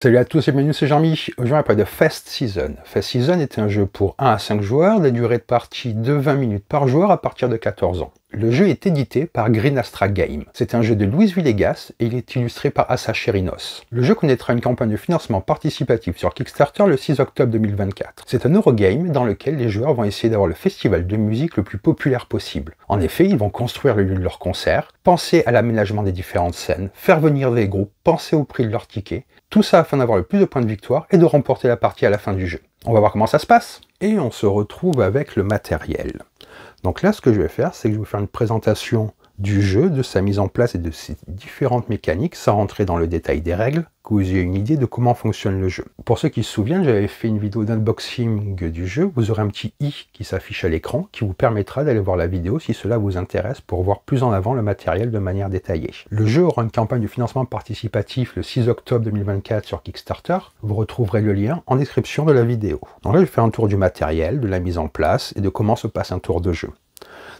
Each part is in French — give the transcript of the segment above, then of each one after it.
Salut à tous et bienvenue, c'est Jean-Mi. Aujourd'hui on va parler de Fest Season. Fest Season est un jeu pour 1 à 5 joueurs, des durées de partie de 20 minutes par joueur à partir de 14 ans. Le jeu est édité par Green Astra Games. C'est un jeu de Luis Villegas et il est illustré par Asa Cherinos. Le jeu connaîtra une campagne de financement participatif sur Kickstarter le 6 octobre 2024. C'est un Eurogame dans lequel les joueurs vont essayer d'avoir le festival de musique le plus populaire possible. En effet, ils vont construire le lieu de leur concert, penser à l'aménagement des différentes scènes, faire venir des groupes, penser au prix de leur ticket. Tout ça afin d'avoir le plus de points de victoire et de remporter la partie à la fin du jeu. On va voir comment ça se passe. Et on se retrouve avec le matériel. Donc là, ce que je vais faire, c'est que je vais vous faire une présentation du jeu, de sa mise en place et de ses différentes mécaniques, sans rentrer dans le détail des règles, que vous ayez une idée de comment fonctionne le jeu. Pour ceux qui se souviennent, j'avais fait une vidéo d'unboxing du jeu. Vous aurez un petit i qui s'affiche à l'écran, qui vous permettra d'aller voir la vidéo si cela vous intéresse pour voir plus en avant le matériel de manière détaillée. Le jeu aura une campagne de financement participatif le 6 octobre 2024 sur Kickstarter. Vous retrouverez le lien en description de la vidéo. Donc là, je vais faire un tour du matériel, de la mise en place et de comment se passe un tour de jeu.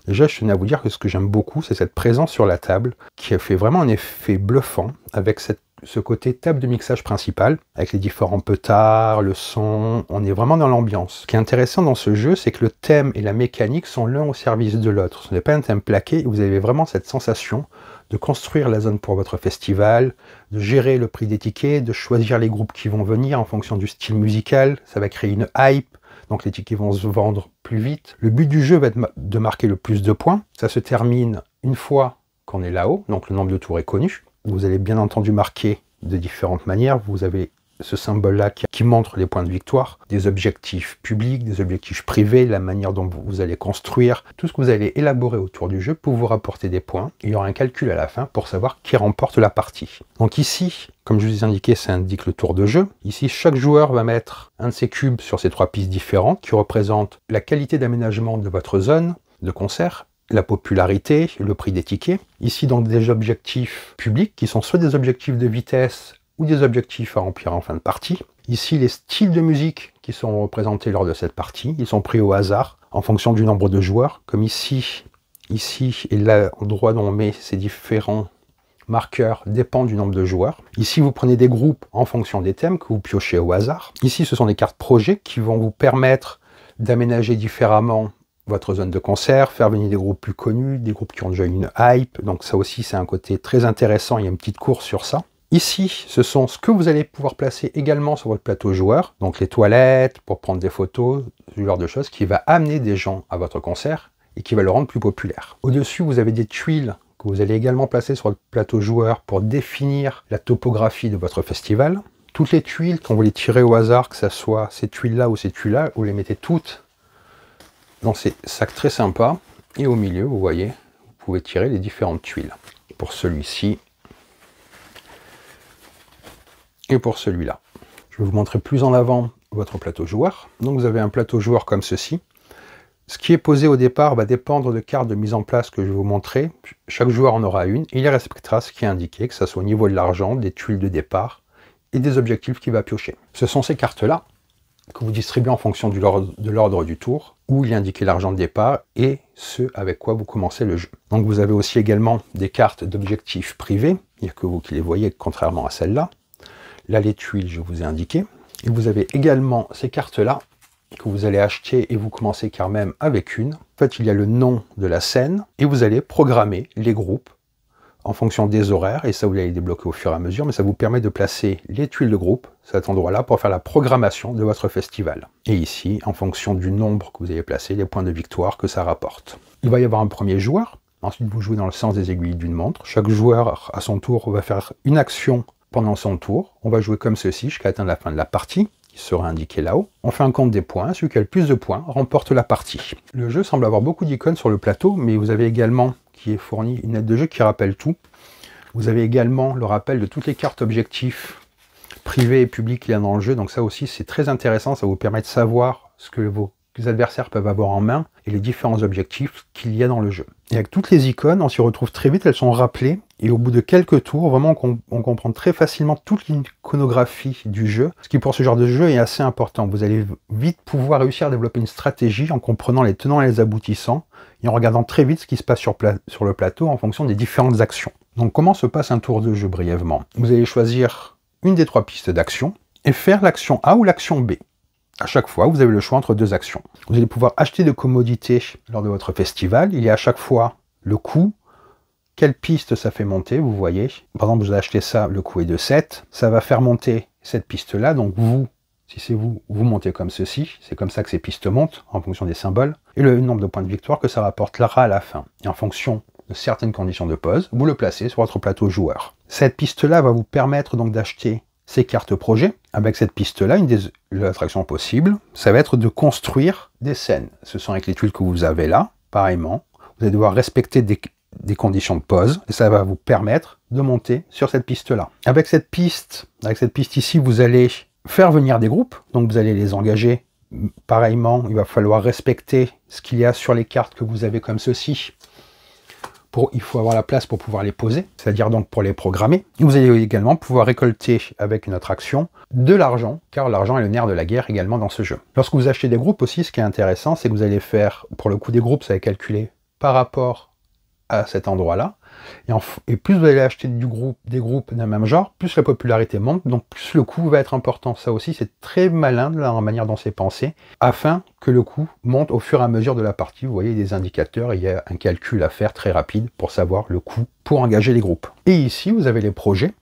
Déjà, je tenais à vous dire que ce que j'aime beaucoup, c'est cette présence sur la table qui a fait vraiment un effet bluffant avec ce côté table de mixage principal, avec les différents petards, le son, on est vraiment dans l'ambiance. Ce qui est intéressant dans ce jeu, c'est que le thème et la mécanique sont l'un au service de l'autre. Ce n'est pas un thème plaqué, vous avez vraiment cette sensation de construire la zone pour votre festival, de gérer le prix des tickets, de choisir les groupes qui vont venir en fonction du style musical, ça va créer une hype. Donc les tickets vont se vendre plus vite. Le but du jeu va être de marquer le plus de points. Ça se termine une fois qu'on est là-haut, donc le nombre de tours est connu. Vous allez bien entendu marquer de différentes manières. Vous avez ce symbole-là qui montre les points de victoire, des objectifs publics, des objectifs privés, la manière dont vous allez construire, tout ce que vous allez élaborer autour du jeu pour vous rapporter des points. Il y aura un calcul à la fin pour savoir qui remporte la partie. Donc ici, comme je vous ai indiqué, ça indique le tour de jeu. Ici, chaque joueur va mettre un de ses cubes sur ces 3 pistes différentes qui représentent la qualité d'aménagement de votre zone de concert, la popularité, le prix des tickets. Ici, donc, des objectifs publics qui sont soit des objectifs de vitesse ou des objectifs à remplir en fin de partie. Ici, les styles de musique qui sont représentés lors de cette partie, ils sont pris au hasard en fonction du nombre de joueurs, comme ici et l'endroit dont on met ces différents marqueurs dépend du nombre de joueurs. Ici, vous prenez des groupes en fonction des thèmes que vous piochez au hasard. Ici, ce sont des cartes projets qui vont vous permettre d'aménager différemment votre zone de concert, faire venir des groupes plus connus, des groupes qui ont déjà une hype. Donc ça aussi, c'est un côté très intéressant. Il y a une petite course sur ça. Ici, ce sont ce que vous allez pouvoir placer également sur votre plateau joueur. Donc les toilettes pour prendre des photos, ce genre de choses qui va amener des gens à votre concert et qui va le rendre plus populaire. Au-dessus, vous avez des tuiles que vous allez également placer sur le plateau joueur pour définir la topographie de votre festival. Toutes les tuiles, quand vous les tirez au hasard, que ce soit ces tuiles-là ou ces tuiles-là, vous les mettez toutes dans ces sacs très sympas. Et au milieu, vous voyez, vous pouvez tirer les différentes tuiles. Pour celui-ci et pour celui-là. Je vais vous montrer plus en avant votre plateau joueur. Donc vous avez un plateau joueur comme ceci. Ce qui est posé au départ va dépendre de cartes de mise en place que je vais vous montrer. Chaque joueur en aura une. Il respectera ce qui est indiqué, que ce soit au niveau de l'argent, des tuiles de départ et des objectifs qu'il va piocher. Ce sont ces cartes-là que vous distribuez en fonction de l'ordre du tour, où il est indiqué l'argent de départ et ce avec quoi vous commencez le jeu. Donc vous avez aussi également des cartes d'objectifs privés. Il n'y a que vous qui les voyez, contrairement à celle-là. Là, les tuiles, je vous ai indiqué. Et vous avez également ces cartes-là que vous allez acheter et vous commencez quand même avec une. En fait, il y a le nom de la scène et vous allez programmer les groupes en fonction des horaires. Et ça, vous allez débloquer au fur et à mesure, mais ça vous permet de placer les tuiles de groupe, cet endroit-là, pour faire la programmation de votre festival. Et ici, en fonction du nombre que vous avez placé, les points de victoire que ça rapporte. Il va y avoir un premier joueur. Ensuite, vous jouez dans le sens des aiguilles d'une montre. Chaque joueur, à son tour, va faire une action pendant son tour. On va jouer comme ceci jusqu'à atteindre la fin de la partie, qui sera indiqué là-haut. On fait un compte des points, celui qui a le plus de points remporte la partie. Le jeu semble avoir beaucoup d'icônes sur le plateau, mais vous avez également, qui est fourni, une aide de jeu qui rappelle tout. Vous avez également le rappel de toutes les cartes objectifs privées et publiques qu'il y a dans le jeu, donc ça aussi c'est très intéressant, ça vous permet de savoir ce que vos adversaires peuvent avoir en main et les différents objectifs qu'il y a dans le jeu. Et avec toutes les icônes, on s'y retrouve très vite, elles sont rappelées, et au bout de quelques tours, vraiment, on comprend très facilement toute l'iconographie du jeu, ce qui pour ce genre de jeu est assez important. Vous allez vite pouvoir réussir à développer une stratégie en comprenant les tenants et les aboutissants, et en regardant très vite ce qui se passe sur le plateau en fonction des différentes actions. Donc comment se passe un tour de jeu brièvement? Vous allez choisir une des 3 pistes d'action et faire l'action A ou l'action B. À chaque fois, vous avez le choix entre 2 actions. Vous allez pouvoir acheter des commodités lors de votre festival. Il y a à chaque fois le coût, quelle piste ça fait monter, vous voyez. Par exemple, vous avez acheté ça, le coût est de 7. Ça va faire monter cette piste-là, donc vous, si c'est vous, vous montez comme ceci. C'est comme ça que ces pistes montent, en fonction des symboles. Et le nombre de points de victoire que ça rapportera à la fin. Et en fonction de certaines conditions de pause, vous le placez sur votre plateau joueur. Cette piste-là va vous permettre donc d'acheter ces cartes projet. Avec cette piste-là, une des attractions possibles, ça va être de construire des scènes. Ce sont avec les tuiles que vous avez là, pareillement. Vous allez devoir respecter des conditions de pause, et ça va vous permettre de monter sur cette piste-là. Avec cette piste ici, vous allez faire venir des groupes, donc vous allez les engager. Pareillement, il va falloir respecter ce qu'il y a sur les cartes que vous avez comme ceci. Il faut avoir la place pour pouvoir les poser, c'est-à-dire donc pour les programmer. Et vous allez également pouvoir récolter avec une autre action de l'argent, car l'argent est le nerf de la guerre également dans ce jeu. Lorsque vous achetez des groupes aussi, ce qui est intéressant, c'est que vous allez faire, pour le coût des groupes, ça va calculer par rapport à cet endroit-là. Et plus vous allez acheter des groupes d'un même genre, plus la popularité monte, donc plus le coût va être important. Ça aussi, c'est très malin de la manière dont c'est pensé, afin que le coût monte au fur et à mesure de la partie. Vous voyez des indicateurs, il y a un calcul à faire très rapide pour savoir le coût pour engager les groupes. Et ici, vous avez les projets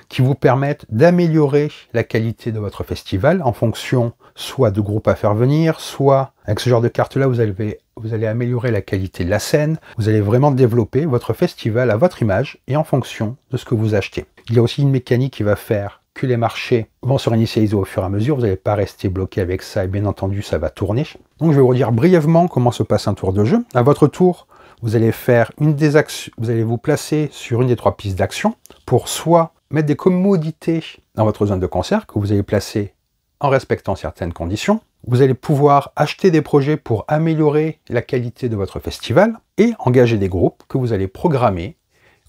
qui vous permettent d'améliorer la qualité de votre festival en fonction soit de groupes à faire venir, soit avec ce genre de carte-là, vous allez améliorer la qualité de la scène, vous allez vraiment développer votre festival à votre image et en fonction de ce que vous achetez. Il y a aussi une mécanique qui va faire que les marchés vont se réinitialiser au fur et à mesure, vous n'allez pas rester bloqué avec ça et bien entendu ça va tourner. Donc je vais vous redire brièvement comment se passe un tour de jeu. À votre tour, vous allez faire une des actions, vous allez vous placer sur une des 3 pistes d'action pour soit mettre des commodités dans votre zone de concert que vous allez placer en respectant certaines conditions. Vous allez pouvoir acheter des projets pour améliorer la qualité de votre festival et engager des groupes que vous allez programmer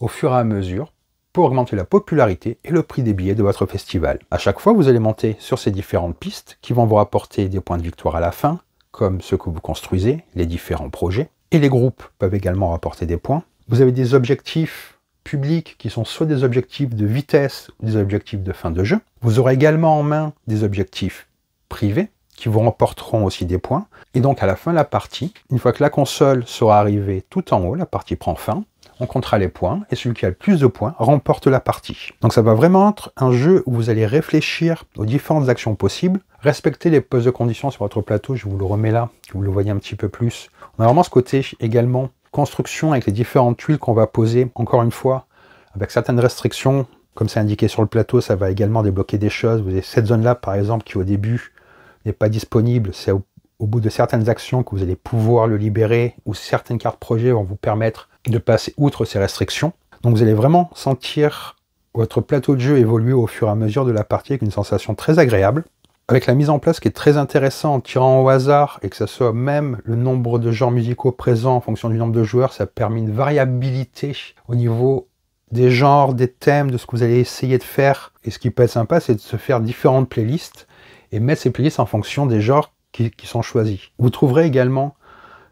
au fur et à mesure pour augmenter la popularité et le prix des billets de votre festival. À chaque fois, vous allez monter sur ces différentes pistes qui vont vous rapporter des points de victoire à la fin, comme ceux que vous construisez, les différents projets. Et les groupes peuvent également rapporter des points. Vous avez des objectifs publics qui sont soit des objectifs de vitesse ou des objectifs de fin de jeu. Vous aurez également en main des objectifs privés qui vous remporteront aussi des points. Et donc à la fin de la partie, une fois que la console sera arrivée tout en haut, la partie prend fin, on comptera les points et celui qui a le plus de points remporte la partie. Donc ça va vraiment être un jeu où vous allez réfléchir aux différentes actions possibles, respecter les pauses de conditions sur votre plateau, je vous le remets là, que vous le voyez un petit peu plus. On a vraiment ce côté également construction avec les différentes tuiles qu'on va poser, encore une fois, avec certaines restrictions, comme c'est indiqué sur le plateau, ça va également débloquer des choses. Vous avez cette zone-là, par exemple, qui au début n'est pas disponible, c'est au bout de certaines actions que vous allez pouvoir le libérer, ou certaines cartes projet vont vous permettre de passer outre ces restrictions. Donc vous allez vraiment sentir votre plateau de jeu évoluer au fur et à mesure de la partie avec une sensation très agréable. Avec la mise en place qui est très intéressante en tirant au hasard et que ce soit même le nombre de genres musicaux présents en fonction du nombre de joueurs, ça permet une variabilité au niveau des genres, des thèmes, de ce que vous allez essayer de faire. Et ce qui peut être sympa, c'est de se faire différentes playlists et mettre ces playlists en fonction des genres qui sont choisis. Vous trouverez également,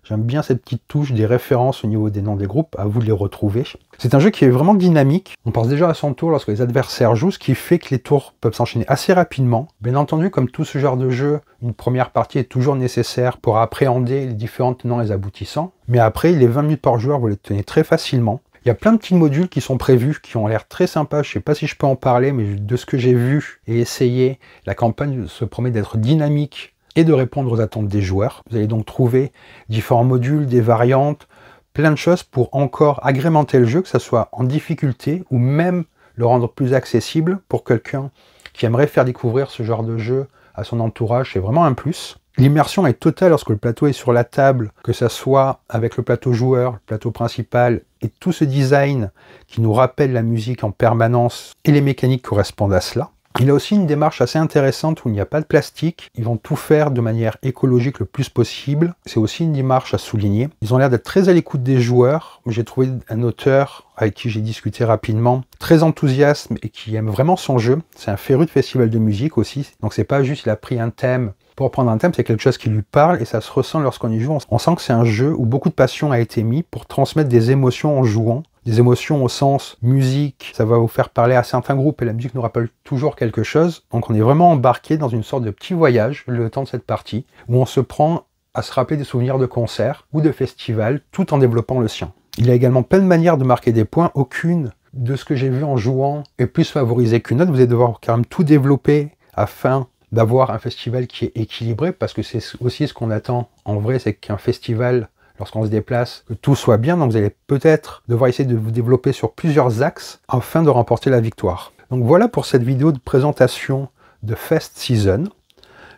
j'aime bien cette petite touche, des références au niveau des noms des groupes, à vous de les retrouver. C'est un jeu qui est vraiment dynamique. On pense déjà à son tour lorsque les adversaires jouent, ce qui fait que les tours peuvent s'enchaîner assez rapidement. Bien entendu, comme tout ce genre de jeu, une première partie est toujours nécessaire pour appréhender les différents tenants et les aboutissants. Mais après, les 20 minutes par joueur, vous les tenez très facilement. Il y a plein de petits modules qui sont prévus, qui ont l'air très sympas. Je ne sais pas si je peux en parler, mais de ce que j'ai vu et essayé, la campagne se promet d'être dynamique et de répondre aux attentes des joueurs. Vous allez donc trouver différents modules, des variantes, plein de choses pour encore agrémenter le jeu, que ce soit en difficulté ou même le rendre plus accessible pour quelqu'un qui aimerait faire découvrir ce genre de jeu à son entourage. C'est vraiment un plus. L'immersion est totale lorsque le plateau est sur la table, que ce soit avec le plateau joueur, le plateau principal, et tout ce design qui nous rappelle la musique en permanence et les mécaniques correspondent à cela. Il a aussi une démarche assez intéressante où il n'y a pas de plastique. Ils vont tout faire de manière écologique le plus possible. C'est aussi une démarche à souligner. Ils ont l'air d'être très à l'écoute des joueurs. J'ai trouvé un auteur avec qui j'ai discuté rapidement, très enthousiaste et qui aime vraiment son jeu. C'est un féru de festival de musique aussi. Donc c'est pas juste il a pris un thème. Pour prendre un thème, c'est quelque chose qui lui parle et ça se ressent lorsqu'on y joue. On sent que c'est un jeu où beaucoup de passion a été mis pour transmettre des émotions en jouant. des émotions au sens musique, ça va vous faire parler à certains groupes et la musique nous rappelle toujours quelque chose. Donc on est vraiment embarqué dans une sorte de petit voyage le temps de cette partie où on se prend à se rappeler des souvenirs de concerts ou de festivals tout en développant le sien. Il y a également plein de manières de marquer des points, aucune de ce que j'ai vu en jouant est plus favorisée qu'une autre. Vous allez devoir quand même tout développer afin d'avoir un festival qui est équilibré, parce que c'est aussi ce qu'on attend en vrai, c'est qu'un festival, lorsqu'on se déplace, que tout soit bien. Donc vous allez peut-être devoir essayer de vous développer sur plusieurs axes afin de remporter la victoire. Donc voilà pour cette vidéo de présentation de Fest Season.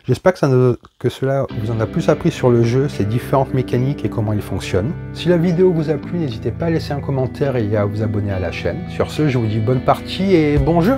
J'espère que cela vous en a plus appris sur le jeu, ses différentes mécaniques et comment il fonctionne. Si la vidéo vous a plu, n'hésitez pas à laisser un commentaire et à vous abonner à la chaîne. Sur ce, je vous dis bonne partie et bon jeu!